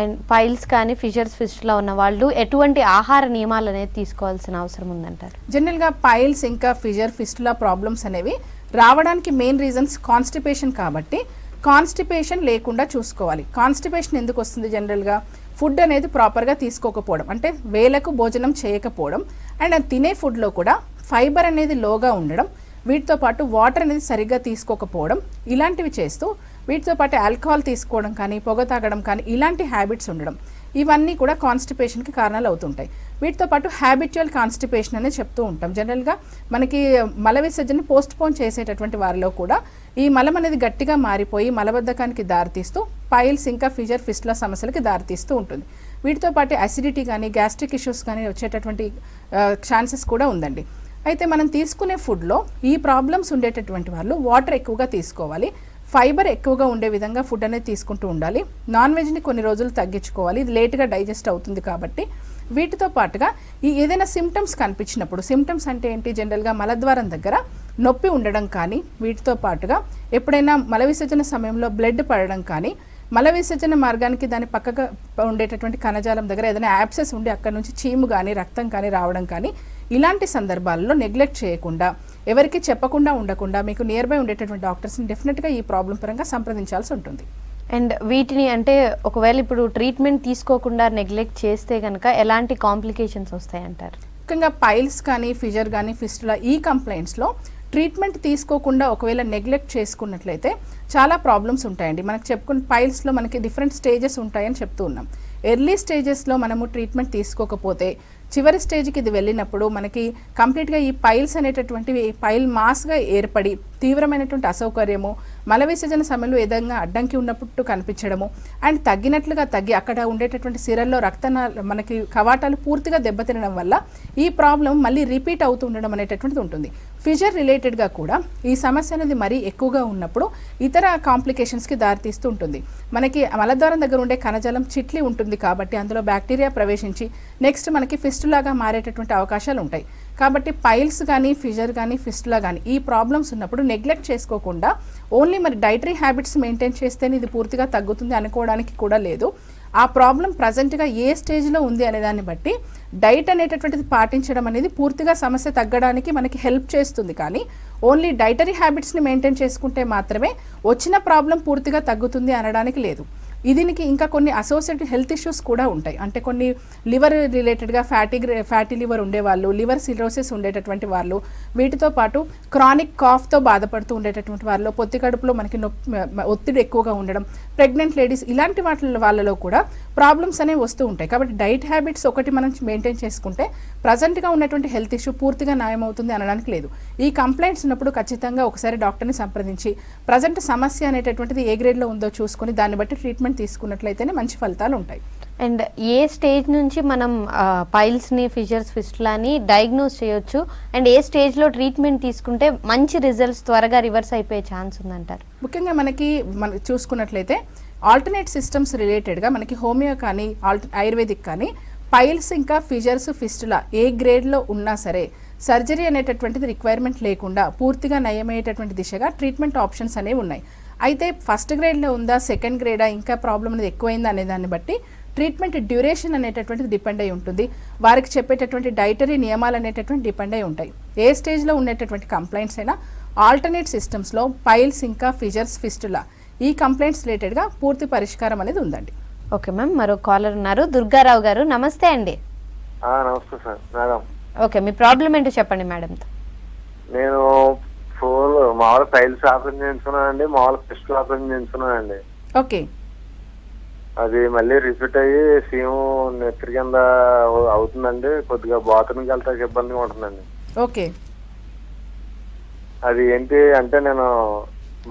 అండ్ పైల్స్ కానీ, ఫిషర్స్, ఫిస్టులా ఉన్న వాళ్ళు ఎటువంటి ఆహార నియమాలు అనేది తీసుకోవాల్సిన అవసరం ఉందంటారు? జనరల్గా పైల్స్ ఇంకా ఫిజర్, ఫిస్టులా ప్రాబ్లమ్స్ అనేవి రావడానికి మెయిన్ రీజన్స్ కాన్స్టిపేషన్. కాబట్టి కాన్స్టిపేషన్ లేకుండా చూసుకోవాలి. కాన్స్టిపేషన్ ఎందుకు వస్తుంది? జనరల్గా ఫుడ్ అనేది ప్రాపర్గా తీసుకోకపోవడం, అంటే వేళకు భోజనం చేయకపోవడం, అండ్ తినే ఫుడ్లో కూడా ఫైబర్ అనేది లోగా ఉండడం, వీటితో పాటు వాటర్ అనేది సరిగ్గా తీసుకోకపోవడం, ఇలాంటివి చేస్తూ వీటితో పాటు ఆల్కహాల్ తీసుకోవడం కానీ, పొగ తాగడం కానీ, ఇలాంటి హ్యాబిట్స్ ఉండడం, ఇవన్నీ కూడా కాన్స్టిపేషన్కి కారణాలు అవుతుంటాయి. వీటితో పాటు హ్యాబిచువల్ కాన్స్టిపేషన్ అనేది చెప్తూ ఉంటాం. జనరల్గా మనకి మల విసర్జన పోస్ట్పోన్ చేసేటటువంటి వారిలో కూడా ఈ మలం అనేది గట్టిగా మారిపోయి మలబద్ధకానికి దారితీస్తూ పైల్స్ ఇంకా ఫిజర్, ఫిస్టులా సమస్యలకి దారితీస్తూ ఉంటుంది. వీటితో పాటు అసిడిటీ కానీ, గ్యాస్ట్రిక్ ఇష్యూస్ కానీ వచ్చేటటువంటి ఛాన్సెస్ కూడా ఉందండి. అయితే మనం తీసుకునే ఫుడ్లో ఈ ప్రాబ్లమ్స్ ఉండేటటువంటి వాళ్ళు వాటర్ ఎక్కువగా తీసుకోవాలి, ఫైబర్ ఎక్కువగా ఉండే విధంగా ఫుడ్ అనేది తీసుకుంటూ ఉండాలి. నాన్ వెజ్ని కొన్ని రోజులు తగ్గించుకోవాలి, ఇది లేట్గా డైజెస్ట్ అవుతుంది. కాబట్టి వీటితో పాటుగా ఈ ఏదైనా సిమ్టమ్స్ కనిపించినప్పుడు, సిమ్టమ్స్ అంటే ఏంటి? జనరల్గా మలద్వారం దగ్గర నొప్పి ఉండడం కానీ, వీటితో పాటుగా ఎప్పుడైనా మల విసర్జన సమయంలో బ్లడ్ పడడం కానీ, మల విసర్జన మార్గానికి దాని పక్కగా ఉండేటటువంటి కణజాలం దగ్గర ఏదైనా యాబ్సెస్ ఉండి అక్కడ నుంచి చీము కానీ, రక్తం కానీ రావడం కానీ, ఇలాంటి సందర్భాల్లో నెగ్లెక్ట్ చేయకుండా, ఎవరికి చెప్పకుండా ఉండకుండా మీకు నియర్ బై ఉండేటటువంటి డాక్టర్స్ని డెఫినెట్గా ఈ ప్రాబ్లం పరంగా సంప్రదించాల్సి ఉంటుంది. అండ్ వీటిని అంటే ఒకవేళ ఇప్పుడు ట్రీట్మెంట్ తీసుకోకుండా నెగ్లెక్ట్ చేస్తే కనుక ఎలాంటి కాంప్లికేషన్స్ వస్తాయంటారు? ముఖ్యంగా పైల్స్ కానీ ఫిజర్ కానీ ఫిస్టులా ఈ కంప్లైంట్స్లో ట్రీట్మెంట్ తీసుకోకుండా ఒకవేళ నెగ్లెక్ట్ చేసుకున్నట్లయితే చాలా ప్రాబ్లమ్స్ ఉంటాయండి. మనకు చెప్పుకున్న పైల్స్లో మనకి డిఫరెంట్ స్టేజెస్ ఉంటాయని చెప్తూ ఉన్నాం. ఎర్లీ స్టేజెస్లో మనము ట్రీట్మెంట్ తీసుకోకపోతే చివరి స్టేజ్కి ఇది వెళ్ళినప్పుడు మనకి కంప్లీట్గా ఈ పైల్స్ అనేటటువంటివి పైల్ మాస్గా ఏర్పడి తీవ్రమైనటువంటి అసౌకర్యము, మల విసర్జన సమయంలో ఏదైనా అడ్డంకి ఉన్నప్పుడు కనిపించడము అండ్ తగ్గినట్లుగా తగ్గి అక్కడ ఉండేటటువంటి సిరల్లో మనకి కవాటాలు పూర్తిగా దెబ్బతినడం వల్ల ఈ ప్రాబ్లం మళ్ళీ రిపీట్ అవుతూ ఉండడం అనేటటువంటిది ఉంటుంది. ఫిజర్ రిలేటెడ్గా కూడా ఈ సమస్య అనేది మరీ ఎక్కువగా ఉన్నప్పుడు ఇతర కాంప్లికేషన్స్కి దారితీస్తూ ఉంటుంది. మనకి మలద్వారం దగ్గర ఉండే కణజాలం చిట్లి ఉంటుంది కాబట్టి అందులో బ్యాక్టీరియా ప్రవేశించి నెక్స్ట్ మనకి ఫిస్టులాగా మారేటటువంటి అవకాశాలు ఉంటాయి. కాబట్టి పైల్స్ కానీ ఫిజర్ కానీ ఫిస్టులా కానీ ఈ ప్రాబ్లమ్స్ ఉన్నప్పుడు నెగ్లెక్ట్ చేసుకోకుండా ఓన్లీ మరి డైటరీ హ్యాబిట్స్ మెయింటైన్ చేస్తేనే ఇది పూర్తిగా తగ్గుతుంది అనుకోవడానికి కూడా లేదు. ఆ ప్రాబ్లం ప్రజెంట్గా ఏ స్టేజ్లో ఉంది అనే దాన్ని బట్టి డైట్ అనేటటువంటిది పాటించడం అనేది పూర్తిగా సమస్య తగ్గడానికి మనకి హెల్ప్ చేస్తుంది. కానీ ఓన్లీ డైటరీ హ్యాబిట్స్ని మెయింటైన్ చేసుకుంటే మాత్రమే వచ్చిన ప్రాబ్లం పూర్తిగా తగ్గుతుంది అనడానికి లేదు. దీనికి ఇంకా కొన్ని అసోసియేటెడ్ హెల్త్ ఇష్యూస్ కూడా ఉంటాయి. అంటే కొన్ని లివర్ రిలేటెడ్గా ఫ్యాటీ లివర్ ఉండేవాళ్ళు, లివర్ సిరోసిస్ ఉండేటటువంటి వాళ్ళు, వీటితో పాటు క్రానిక్ కాఫ్తో బాధపడుతూ ఉండేటటువంటి వాళ్ళు, పొత్తి కడుపులో మనకి ఒత్తిడి ఎక్కువగా ఉండడం, ప్రెగ్నెంట్ లేడీస్, ఇలాంటి వాళ్ళలో కూడా ప్రాబ్లమ్స్ అనేవి వస్తూ ఉంటాయి. కాబట్టి డైట్ హ్యాబిట్స్ ఒకటి మనం మెయింటైన్ చేసుకుంటే ప్రజెంట్గా ఉన్నటువంటి హెల్త్ ఇష్యూ పూర్తిగా న్యాయమవుతుంది అనడానికి లేదు. ఈ కంప్లైంట్స్ ఉన్నప్పుడు ఖచ్చితంగా ఒకసారి డాక్టర్ని సంప్రదించి ప్రజెంట్ సమస్య అనేటటువంటిది ఏ గ్రేడ్లో ఉందో చూసుకొని దాన్ని బట్టి ట్రీట్మెంట్ తీసుకున్నట్లయితేనే మంచి ఫలితాలు ఉంటాయి. అండ్ ఏ స్టేజ్ నుంచి మనం పైల్స్ని ఫిషర్స్ ఫిస్టులాని డయాగ్నోస్ చేయొచ్చు అండ్ ఏ స్టేజ్లో ట్రీట్మెంట్ తీసుకుంటే మంచి రిజల్ట్స్ త్వరగా రివర్స్ అయిపోయే ఛాన్స్ ఉందంటారు? ముఖ్యంగా మనకి చూసుకున్నట్లయితే ఆల్టర్నేట్ సిస్టమ్స్ రిలేటెడ్గా మనకి హోమియో కానీ ఆయుర్వేదిక్ కానీ పైల్స్ ఇంకా ఫిజర్స్ ఫిస్టులా ఏ గ్రేడ్లో ఉన్నా సరే సర్జరీ అనేటటువంటిది రిక్వైర్మెంట్ లేకుండా పూర్తిగా నయమయ్యేటటువంటి దిశగా ట్రీట్మెంట్ ఆప్షన్స్ అనేవి ఉన్నాయి. అయితే ఫస్ట్ గ్రేడ్లో ఉందా, సెకండ్ గ్రేడా, ఇంకా ప్రాబ్లం అనేది ఎక్కువైందా అనే దాన్ని బట్టి ట్రీట్మెంట్ డ్యూరేషన్ అనేటటువంటిది డిపెండ్ అయి ఉంటుంది. వారికి చెప్పేటటువంటి డైటరీ నియమాలు అనేటటువంటి డిపెండ్ అయి ఉంటాయి. ఏ స్టేజ్లో ఉండేటటువంటి కంప్లైంట్స్ అయినా ఆల్టర్నేట్ సిస్టమ్స్లో పైల్స్ ఇంకా ఫిజర్స్ ఫిస్టులా ఈ కంప్లైంట్స్ రిలేటెడ్గా పూర్తి పరిష్కారం అనేది ఉందండి. ఓకే మ్యామ్, మరో కాలర్ ఉన్నారు. దుర్గారావు గారు, నమస్తే అండి. నమస్తే సార్ మేడం. ఓకే, మీ ప్రాబ్లం ఏంటో చెప్పండి మేడంతో. నేను మామూలు పైల్స్ ఆపరేషన్ చేయించుకున్నానండి, మామూలు ఫిస్టుల్ ఆపరేషన్ చేయించుకున్నానండి. ఓకే, అది మళ్ళీ రిపీట్ అయ్యి సీము నెత్తి కింద అవుతుందండి. కొద్దిగా బాత్రూమ్కి వెళ్తాకి ఇబ్బందిగా ఉంటుందండి. ఓకే, అది ఏంటి అంటే నేను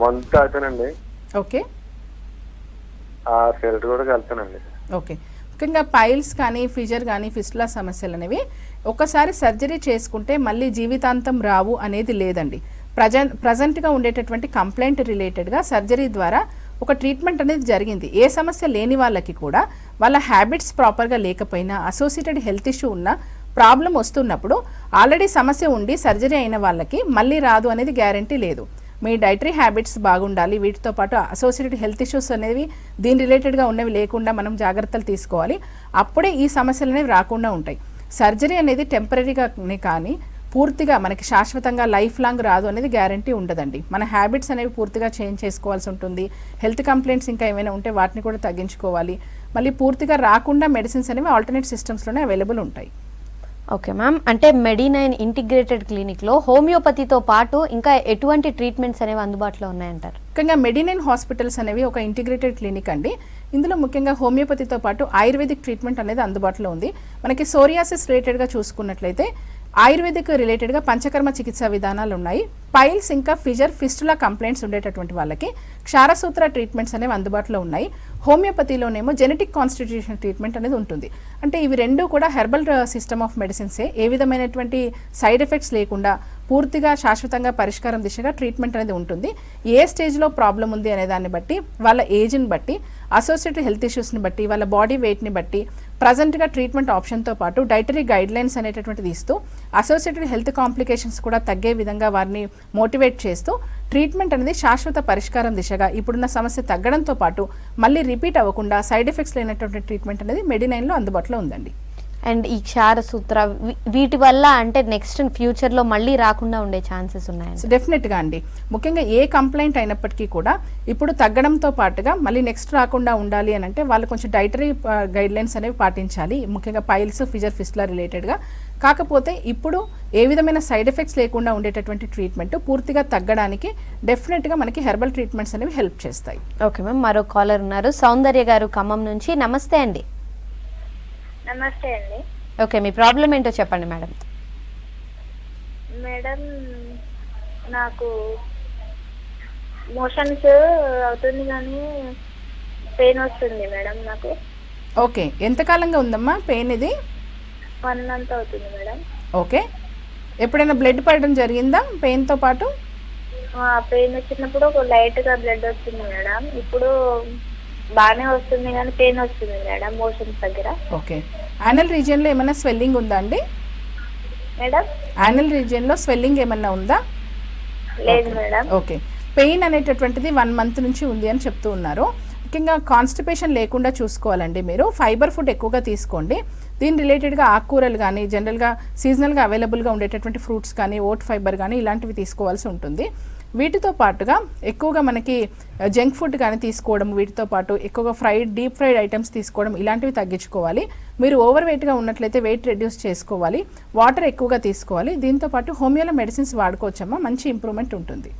మందు తాగుతానండి. ఓకే, ఆ ఫిల్టర్ కూడా వెళ్తానండి. ఓకే. ముఖ్యంగా పైల్స్ కానీ ఫిజర్ కానీ ఫిస్టులా సమస్యలు అనేవి ఒకసారి సర్జరీ చేసుకుంటే మళ్ళీ జీవితాంతం రావు అనేది లేదండి. ప్రజెంట్గా ఉండేటటువంటి కంప్లైంట్ రిలేటెడ్గా సర్జరీ ద్వారా ఒక ట్రీట్మెంట్ అనేది జరిగింది. ఏ సమస్య లేని వాళ్ళకి కూడా వాళ్ళ హ్యాబిట్స్ ప్రాపర్గా లేకపోయినా అసోసియేటెడ్ హెల్త్ ఇష్యూ ఉన్న ప్రాబ్లం వస్తున్నప్పుడు ఆల్రెడీ సమస్య ఉండి సర్జరీ అయిన వాళ్ళకి మళ్ళీ రాదు అనేది గ్యారంటీ లేదు. మీ డైటరీ హ్యాబిట్స్ బాగుండాలి. వీటితో పాటు అసోసియేటెడ్ హెల్త్ ఇష్యూస్ అనేవి దీని రిలేటెడ్గా ఉన్నవి లేకుండా మనం జాగ్రత్తలు తీసుకోవాలి. అప్పుడే ఈ సమస్యలు అనేవి రాకుండా ఉంటాయి. సర్జరీ అనేది టెంపరీగానే కానీ పూర్తిగా మనకి శాశ్వతంగా లైఫ్ లాంగ్ రాదు అనేది గ్యారంటీ ఉండదండి. మన హ్యాబిట్స్ అనేవి పూర్తిగా చేంజ్ చేసుకోవాల్సి ఉంటుంది. హెల్త్ కంప్లైంట్స్ ఇంకా ఏమైనా ఉంటే వాటిని కూడా తగ్గించుకోవాలి. మళ్ళీ పూర్తిగా రాకుండా మెడిసిన్స్ అనేవి ఆల్టర్నేట్ సిస్టమ్స్లోనే అవైలబుల్ ఉంటాయి. ఓకే మ్యామ్, అంటే మెడినైన్ ఇంటిగ్రేటెడ్ క్లినిక్లో హోమియోపతితో పాటు ఇంకా ఎటువంటి ట్రీట్మెంట్స్ అనేవి అందుబాటులో ఉన్నాయంటారు? ముఖ్యంగా మెడినైన్ హాస్పిటల్స్ అనేవి ఒక ఇంటిగ్రేటెడ్ క్లినిక్ అండి. ఇందులో ముఖ్యంగా హోమియోపతితో పాటు ఆయుర్వేదిక్ ట్రీట్మెంట్ అనేది అందుబాటులో ఉంది. మనకి సోరియాసిస్ రిలేటెడ్గా చూసుకున్నట్లయితే ఆయుర్వేదిక్ రిలేటెడ్గా పంచకర్మ చికిత్సా విధానాలు ఉన్నాయి. పైల్స్ ఇంకా ఫిజర్ ఫిస్టులా కంప్లైంట్స్ ఉండేటటువంటి వాళ్ళకి క్షారసూత్ర ట్రీట్మెంట్స్ అనేవి అందుబాటులో ఉన్నాయి. హోమియోపతిలోనేమో జెనెటిక్ కాన్స్టిట్యూషన్ ట్రీట్మెంట్ అనేది ఉంటుంది. అంటే ఇవి రెండూ కూడా హెర్బల్ సిస్టమ్ ఆఫ్ మెడిసిన్సే. ఏ విధమైనటువంటి సైడ్ ఎఫెక్ట్స్ లేకుండా పూర్తిగా శాశ్వతంగా పరిష్కారం దిశగా ట్రీట్మెంట్ అనేది ఉంటుంది. ఏ స్టేజ్లో ప్రాబ్లం ఉంది అనే దాన్ని బట్టి, వాళ్ళ ఏజ్ని బట్టి, అసోసియేటెడ్ హెల్త్ ఇష్యూస్ని బట్టి, వాళ్ళ బాడీ వెయిట్ని బట్టి ప్రజెంట్గా ట్రీట్మెంట్ ఆప్షన్తో పాటు డైటరీ గైడ్లైన్స్ అనేటటువంటిది ఇస్తూ అసోసియేటెడ్ హెల్త్ కాంప్లికేషన్స్ కూడా తగ్గే విధంగా వారిని మోటివేట్ చేస్తూ ట్రీట్మెంట్ అనేది శాశ్వత పరిష్కారం దిశగా ఇప్పుడున్న సమస్య తగ్గడంతో పాటు మళ్ళీ రిపీట్ అవ్వకుండా సైడ్ ఎఫెక్ట్స్ లేనటువంటి ట్రీట్మెంట్ అనేది మెడినైన్లో అందుబాటులో ఉందండి. అండ్ ఈ క్షారసూత్ర వీటి వల్ల అంటే నెక్స్ట్ ఫ్యూచర్లో మళ్ళీ రాకుండా ఉండే ఛాన్సెస్ ఉన్నాయండి? డెఫినెట్గా అండి. ముఖ్యంగా ఏ కంప్లైంట్ అయినప్పటికీ కూడా ఇప్పుడు తగ్గడంతో పాటుగా మళ్ళీ నెక్స్ట్ రాకుండా ఉండాలి అని అంటే వాళ్ళు కొంచెం డైటరీ గైడ్లైన్స్ అనేవి పాటించాలి. ముఖ్యంగా పైల్స్ ఫిజర్ ఫిస్టులా రిలేటెడ్గా కాకపోతే ఇప్పుడు ఏ విధమైన సైడ్ ఎఫెక్ట్స్ లేకుండా ఉండేటటువంటి ట్రీట్మెంట్ పూర్తిగా తగ్గడానికి డెఫినెట్గా మనకి హెర్బల్ ట్రీట్మెంట్స్ అనేవి హెల్ప్ చేస్తాయి. ఓకే మ్యామ్, మరో కాలర్ ఉన్నారు, సౌందర్య గారు ఖమ్మం నుంచి. నమస్తే అండి. నమస్తే అండి. ఓకే, మీ ప్రాబ్లం ఏంటో చెప్పండి మేడం. మేడం, నాకు మోషన్స్ అవుతుంది కానీ పెయిన్ వస్తుంది మేడం నాకు. ఓకే, ఎంతకాలంగా ఉందమ్మా పెయిన్ ఇది? 1 month అవుతుంది మేడం. ఓకే, ఎప్పుడైనా బ్లడ్ పడడం జరిగిందా పెయిన్తో పాటు? పెయిన్ వచ్చినప్పుడు లైట్గా బ్లడ్ వస్తుంది మేడం. ఇప్పుడు బాగానే వస్తుంది కానీ పెయిన్ వస్తుంది మేడం మోషన్స్ దగ్గర. ఓకే, యానల్ రీజియన్లో ఏమైనా స్వెల్లింగ్ ఉందా అండి? మేడం, యానల్ రీజియన్లో స్వెల్లింగ్ ఏమన్నా ఉందా? లేదు మేడం. ఓకే, పెయిన్ అనేటటువంటిది 1 month నుంచి ఉంది అని చెప్తూ ఉన్నారు. ముఖ్యంగా కాన్స్టిపేషన్ లేకుండా చూసుకోవాలండి. మీరు ఫైబర్ ఫుడ్ ఎక్కువగా తీసుకోండి. దీని రిలేటెడ్గా ఆకుకూరలు కానీ, జనరల్గా సీజనల్గా అవైలబుల్గా ఉండేటటువంటి ఫ్రూట్స్ కానీ, ఓట్ ఫైబర్ కానీ ఇలాంటివి తీసుకోవాల్సి ఉంటుంది. వీటితో పాటుగా ఎక్కువగా మనకి జంక్ ఫుడ్ కానీ తీసుకోవడం, వీటితో పాటు ఎక్కువగా డీప్ ఫ్రైడ్ ఐటమ్స్ తీసుకోవడం ఇలాంటివి తగ్గించుకోవాలి. మీరు ఓవర్ వెయిట్గా ఉన్నట్లయితే వెయిట్ రెడ్యూస్ చేసుకోవాలి. వాటర్ ఎక్కువగా తీసుకోవాలి. దీంతోపాటు హోమియోలో మెడిసిన్స్ వాడుకోవచ్చమ్మా, మంచి ఇంప్రూవ్మెంట్ ఉంటుంది.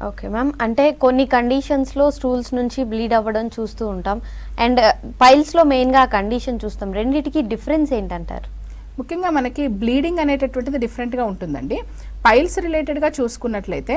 ఓకే మ్యామ్, అంటే కొన్ని కండిషన్స్లో స్టూల్స్ నుంచి బ్లీడ్ అవ్వడం చూస్తూ ఉంటాం, అండ్ పైల్స్లో మెయిన్గా ఆ కండిషన్ చూస్తాం. రెండిటికి డిఫరెన్స్ ఏంటంటారు? ముఖ్యంగా మనకి బ్లీడింగ్ అనేటటువంటిది డిఫరెంట్గా ఉంటుందండి. పైల్స్ రిలేటెడ్గా చూసుకున్నట్లయితే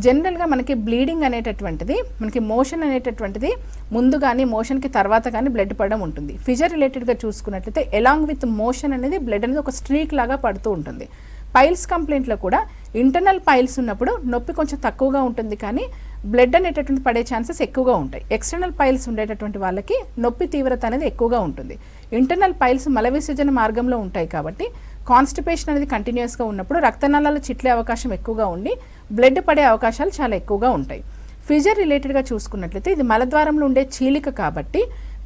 జనరల్గా మనకి బ్లీడింగ్ అనేటటువంటిది, మనకి మోషన్ అనేటటువంటిది ముందు కానీ మోషన్కి తర్వాత కానీ బ్లడ్ పడడం ఉంటుంది. ఫిజర్ రిలేటెడ్గా చూసుకున్నట్లయితే ఎలాంగ్ విత్ మోషన్ అనేది బ్లడ్ అనేది ఒక స్ట్రీక్ లాగా పడుతూ ఉంటుంది. పైల్స్ కంప్లైంట్లో కూడా ఇంటర్నల్ పైల్స్ ఉన్నప్పుడు నొప్పి కొంచెం తక్కువగా ఉంటుంది కానీ బ్లడ్ అనేటటువంటి పడే ఛాన్సెస్ ఎక్కువగా ఉంటాయి. ఎక్స్టర్నల్ పైల్స్ ఉండేటటువంటి వాళ్ళకి నొప్పి తీవ్రత అనేది ఎక్కువగా ఉంటుంది. ఇంటర్నల్ పైల్స్ మల విసర్జన మార్గంలో ఉంటాయి కాబట్టి కాన్స్టిపేషన్ అనేది కంటిన్యూస్గా ఉన్నప్పుడు రక్తనాళాలు చిట్లే అవకాశం ఎక్కువగా ఉండి బ్లడ్ పడే అవకాశాలు చాలా ఎక్కువగా ఉంటాయి. ఫిజర్ రిలేటెడ్గా చూసుకున్నట్లయితే ఇది మలద్వారంలో ఉండే చీలిక కాబట్టి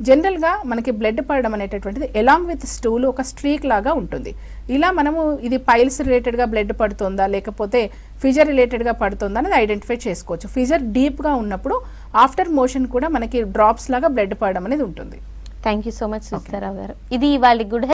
జనరల్గా మనకి బ్లడ్ పడడం అనేటటువంటిది ఎలాంగ్ విత్ స్టూల్ ఒక స్ట్రీక్ లాగా ఉంటుంది. ఇలా మనము ఇది పైల్స్ రిలేటెడ్గా బ్లడ్ పడుతుందా లేకపోతే ఫిజర్ రిలేటెడ్గా పడుతుందా అనేది ఐడెంటిఫై చేసుకోవచ్చు. ఫిజర్ డీప్గా ఉన్నప్పుడు ఆఫ్టర్ మోషన్ కూడా మనకి డ్రాప్స్ లాగా బ్లడ్ పడడం అనేది ఉంటుంది. థ్యాంక్ యూ సో మచ్ సుస్తారావు గారు. ఇది ఇవాళ గుడ్